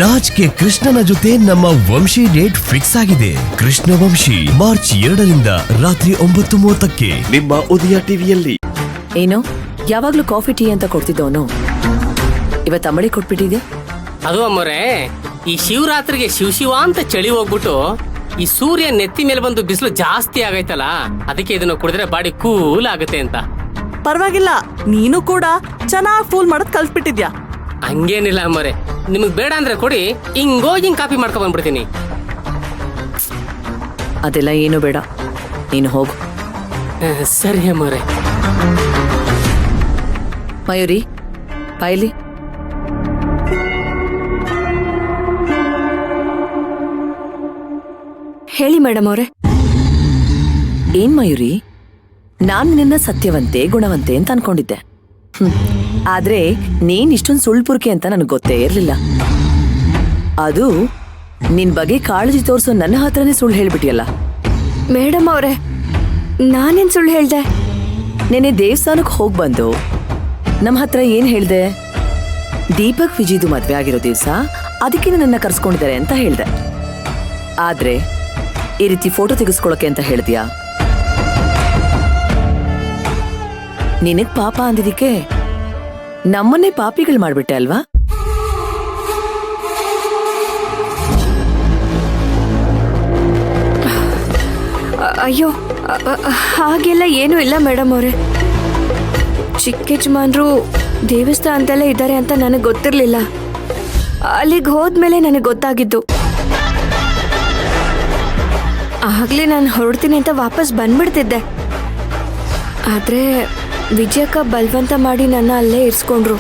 Raj K ಕೃಷ್ಣನ ಜೊತೆ ನಮ್ಮ ವಂಶಿ ಡೇಟ್ ಫಿಕ್ಸ್ ಆಗಿದೆ. ಕೃಷ್ಣ ವಂಶಿ ಮಾರ್ಚ್ 2ರಿಂದ ರಾತ್ರಿ 9:30ಕ್ಕೆ ನಿಮ್ಮ ಉದಯ ಟಿವಿಯಲ್ಲಿ. ಏನು ಯಾವಾಗ್ಲೂ ಕಾಫಿ ಟೀ ಅಂತ ಕೊಡ್ತಿದ್ದವನು ಇವತ್ತು ಅಂಬಳಿ ಕೊಟ್ಬಿಟ್ಟಿದ್ಯಾ? ಅದು ಅಮ್ಮರೇ, ಈ ಶಿವರಾತ್ರಿಗೆ ಶಿವ ಅಂತ ಚಳಿ ಹೋಗ್ಬಿಟ್ಟು ಈ ಸೂರ್ಯ ನೆತ್ತಿ ಮೇಲೆ ಬಂದು ಬಿಸಿಲು ಜಾಸ್ತಿ ಆಗೈತಲ್ಲ, ಅದಕ್ಕೆ ಇದನ್ನ ಕುಡಿದ್ರೆ ಬಾಡಿ ಕೂಲ್ ಆಗುತ್ತೆ ಅಂತ. ಪರವಾಗಿಲ್ಲ, ನೀನು ಕೂಡ ಚೆನ್ನಾಗಿ ಫೂಲ್ ಮಾಡೋದ್ ಕಲ್ತ್ಬಿಟ್ಟಿದ್ಯಾ. ಹಂಗೇನಿಲ್ಲ ಅಮ್ಮರೇ, ನಿಮಗ್ ಬೇಡ ಅಂದ್ರೆ ಕೊಡಿ, ಹಿಂಗೋಗಿ ಕಾಫಿ ಮಾಡ್ಕೊಂಡ್ ಬಂದ್ಬಿಡ್ತೀನಿ. ಅದೆಲ್ಲ ಏನು ಬೇಡ, ನೀನು ಹೋಗು. ಸರಿ ಅಮ್ಮರೇ. ಮಯೂರಿ ಬಾಯ್ಲಿ. ಹೇಳಿ ಮೇಡಮ್ ಅವರೇ. ಏನ್ ಮಯೂರಿ, ನಾನ್ ನಿನ್ನ ಸತ್ಯವಂತೆ ಗುಣವಂತೆ ಅಂತ ಅನ್ಕೊಂಡಿದ್ದೆ. ಆದ್ರೆ ನೀನ್ ಇಷ್ಟೊಂದು ಸುಳ್ಪುರ್ಕೆ ಅಂತ ನನಗೆ ಗೊತ್ತೇ ಇರ್ಲಿಲ್ಲ. ಅದು ನಿನ್ ಬಗ್ಗೆ ಕಾಳಜಿ ತೋರ್ಸೋ ನನ್ನ ಹತ್ರನೇ ಸುಳ್ಳು ಹೇಳ್ಬಿಟ್ಟಿಯಲ್ಲ. ಮೇಡಮ್ ಅವರೇ, ನಾನೇನ್ ಸುಳ್ಳು ಹೇಳ್ದೆ? ನೆನೆ ದೇವಸ್ಥಾನಕ್ಕೆ ಹೋಗ್ ಬಂದು ನಮ್ಮ ಹತ್ರ ಏನ್ ಹೇಳ್ದೆ? ದೀಪಕ್ ವಿಜಿದು ಮದ್ವೆ ಆಗಿರೋ ದಿವ್ಸ ಅದಕ್ಕೆ ನನ್ನ ಕರ್ಸ್ಕೊಂಡಿದ್ದಾರೆ ಅಂತ ಹೇಳ್ದೆ. ಆದ್ರೆ ಈ ರೀತಿ ಫೋಟೋ ತೆಗೆಸ್ಕೊಳಕ್ಕೆ ಅಂತ ಹೇಳ್ದ್ಯಾ? ನಿನಗ್ ಪಾಪ ಅಂದಿದ್ದಕ್ಕೆ ನಮ್ಮನ್ನೇ ಪಾಪಿಗಳು ಮಾಡ್ಬಿಟ್ಟೆ ಅಲ್ವಾ? ಅಯ್ಯೋ, ಹಾಗೆಲ್ಲ ಏನೂ ಇಲ್ಲ ಮೇಡಮ್ ಅವರೇ. ಚಿಕ್ಕ ಯಜಮಾನ್ರು ದೇವಸ್ಥಾನದಲ್ಲೇ ಇದ್ದಾರೆ ಅಂತ ನನಗೆ ಗೊತ್ತಿರಲಿಲ್ಲ. ಅಲ್ಲಿಗೆ ಹೋದ್ಮೇಲೆ ನನಗೆ ಗೊತ್ತಾಗಿದ್ದು. ಆಗ್ಲೇ ನಾನು ಹೊರಡ್ತೀನಿ ಅಂತ ವಾಪಸ್ ಬಂದ್ಬಿಡ್ತಿದ್ದೆ. ಆದ್ರೆ ವಿಜಯಕ್ಕ ಬಲವಂತ ಮಾಡಿ ನನ್ನ ಅಲ್ಲೇ ಇರಿಸ್ಕೊಂಡ್ರು.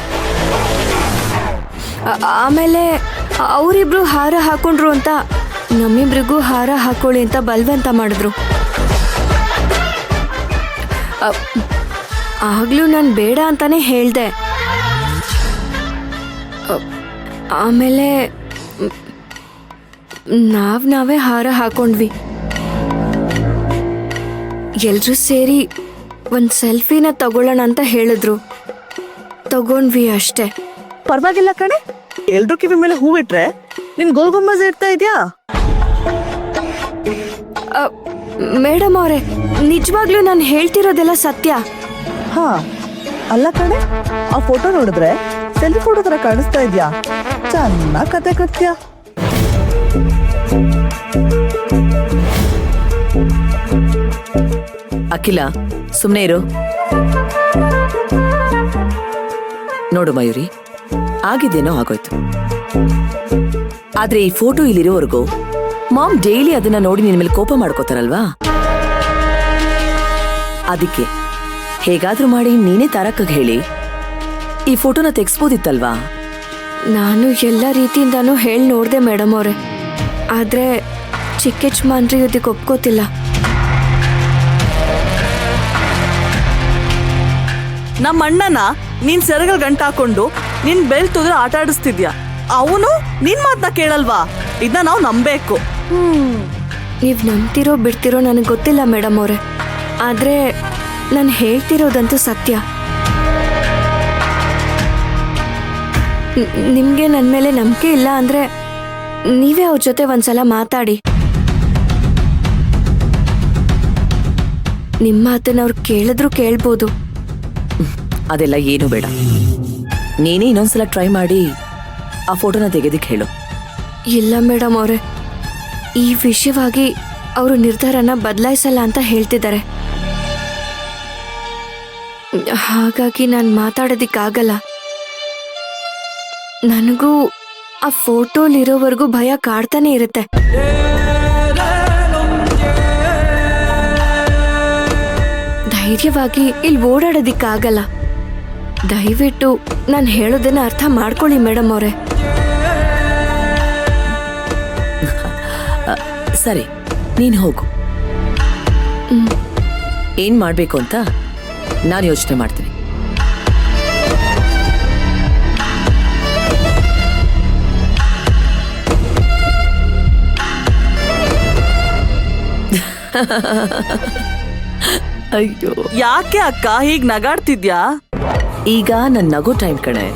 ಆಮೇಲೆ ಅವರಿಬ್ರು ಹಾರ ಹಾಕೊಂಡ್ರು ಅಂತ ನಮ್ಮಿಬ್ರಿಗೂ ಹಾರ ಹಾಕೊಳ್ಳಿ ಅಂತ ಬಲವಂತ ಮಾಡಿದ್ರು. ಆಗ್ಲೂ ನಾನು ಬೇಡ ಅಂತಾನೆ ಹೇಳ್ದೆ. ಆಮೇಲೆ ನಾವೇ ಹಾರ ಹಾಕೊಂಡ್ವಿ. ಎಲ್ರೂ ಸೇರಿ ಒಂದ್ ಸೆಲ್ಫಿನ ತಗೊಳ್ಳೋಣ ಅಂತ ಹೇಳಿದ್ರು. ತಗೊಂಡ್ವಿ ಅಷ್ಟೇ. ಪರವಾಗಿಲ್ಲ ಕಣೆ, ಎಲ್ರೂ ಕಿವಿ ಮೇಲೆ ಹೂವಿಟ್ರೆ ನಿನ್ ಗೋಲ್ ಗುಂಬಜ್ ಇಡ್ತಾ ಇದ್ಯಾ? ಮೇಡಮ್ ಅವರೇ, ನಿಜವಾಗ್ಲೂ ನಾನು ಹೇಳ್ತಿರೋದೆಲ್ಲ ಸತ್ಯ. ಹಾ ಅಲ್ಲ ಕಣೆ, ಆ ಫೋಟೋ ನೋಡಿದ್ರೆ ಸೆಲ್ಫಿ ಫೋಟೋ ತರ ಕಾಣಿಸ್ತಾ ಇದ್ಯಾ. ಚೆನ್ನಾಗ್ ಕತೆ ಕಟ್ತ್ಯಾ. ಅಖಿಲ, ಸುಮ್ನೆ ಇರು. ನೋಡು ಮಯೂರಿ, ಆಗಿದ್ದೇನೋ ಆಗೋಯ್ತು. ಆದ್ರೆ ಈ ಫೋಟೋ ಇಲ್ಲಿರೋವರೆಗೂ ಮಾಮ್ ಡೈಲಿ ಅದನ್ನ ನೋಡಿ ನಿನ್ ಮೇಲೆ ಕೋಪ ಮಾಡ್ಕೋತಾರಲ್ವಾ? ಅದಕ್ಕೆ ಹೇಗಾದ್ರೂ ಮಾಡಿ ನೀನೇ ತಾರಕ್ಕಗ್ ಹೇಳಿ ಈ ಫೋಟೋನ ತೆಗ್ಸ್ಬೋದಿತ್ತಲ್ವಾ? ನಾನು ಎಲ್ಲ ರೀತಿಯಿಂದಾನು ಹೇಳಿ ನೋಡ್ದೆ ಮೇಡಮ್ ಅವರೇ. ಆದ್ರೆ ಚಿಕ್ಕ ಯಜಮಾನ್ರು ಇದಕ್ಕೆ ಒಪ್ಕೋತಿಲ್ಲ. ನಮ್ಮ ಅಣ್ಣನ ನೀನ್ ಸೆರಗಲ್ ಗಂಟ ಹಾಕೊಂಡು ನಿನ್ ಬೆಲ್ ತುದ್ರೆ ಆಟ ಆಡಿಸ್ತಿದ್ಯಾ. ಅವನು ನಿನ್ ಮಾತನ್ನ ಕೇಳಲ್ವಾ? ಇದನ್ನ ನಾವು ನಂಬೇಕು. ನೀವ್ ನಂಬ್ತಿರೋ ಬಿಡ್ತಿರೋ ನನಗೆ ಗೊತ್ತಿಲ್ಲ ಮೇಡಮ್ ಅವರೇ. ಆದ್ರೆ ನಾನು ಹೇಳ್ತಿರೋದಂತೂ ಸತ್ಯ. ನಿಮ್ಗೆ ನನ್ನ ಮೇಲೆ ನಂಬಿಕೆ ಇಲ್ಲ ಅಂದ್ರೆ ನೀವೇ ಅವ್ರ ಜೊತೆ ಒಂದ್ಸಲ ಮಾತಾಡಿ. ನಿಮ್ಮ ಮಾತನ್ನ ಅವ್ರು ಕೇಳಿದ್ರು ಕೇಳ್ಬೋದು. ಅದೆಲ್ಲ ಏನು ಬೇಡ, ನೀನೇ ಇನ್ನೊಂದ್ಸಲ ಟ್ರೈ ಮಾಡಿ ಆ ಫೋಟೋನ ತೆಗೆದಕ್ಕೆ ಹೇಳು. ಇಲ್ಲ ಮೇಡಮ್ ಅವರೇ, ಈ ವಿಷಯವಾಗಿ ಅವರು ನಿರ್ಧಾರನ ಬದಲಾಯಿಸಲ್ಲ ಅಂತ ಹೇಳ್ತಿದ್ದಾರೆ. ಹಾಗಾಗಿ ನಾನು ಮಾತಾಡೋದಿಕ್ಕಾಗಲ್ಲ. ನನಗೂ ಆ ಫೋಟೋಲಿರೋವರೆಗೂ ಭಯ ಕಾಡ್ತಾನೆ ಇರುತ್ತೆ. ಧೈರ್ಯವಾಗಿ ಇಲ್ಲಿ ಓಡಾಡೋದಿಕ್ಕಾಗಲ್ಲ. ದಯವಿಟ್ಟು ನಾನು ಹೇಳೋದನ್ನ ಅರ್ಥ ಮಾಡ್ಕೊಳ್ಳಿ ಮೇಡಮ್ ಅವರೇ. ಸರಿ, ನೀನ್ ಹೋಗು. ಏನ್ ಮಾಡ್ಬೇಕು ಅಂತ ನಾನು ಯೋಚನೆ ಮಾಡ್ತೀನಿ. ಅಯ್ಯೋ, ಯಾಕೆ ಅಕ್ಕ ಹೀಗ್ ನಗಾಡ್ತಿದ್ಯಾ? ಈಗ ನನ್ ನಗೋ ಟೈಮ್ ಕಣೆ.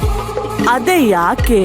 ಅದೇ ಯಾಕೆ?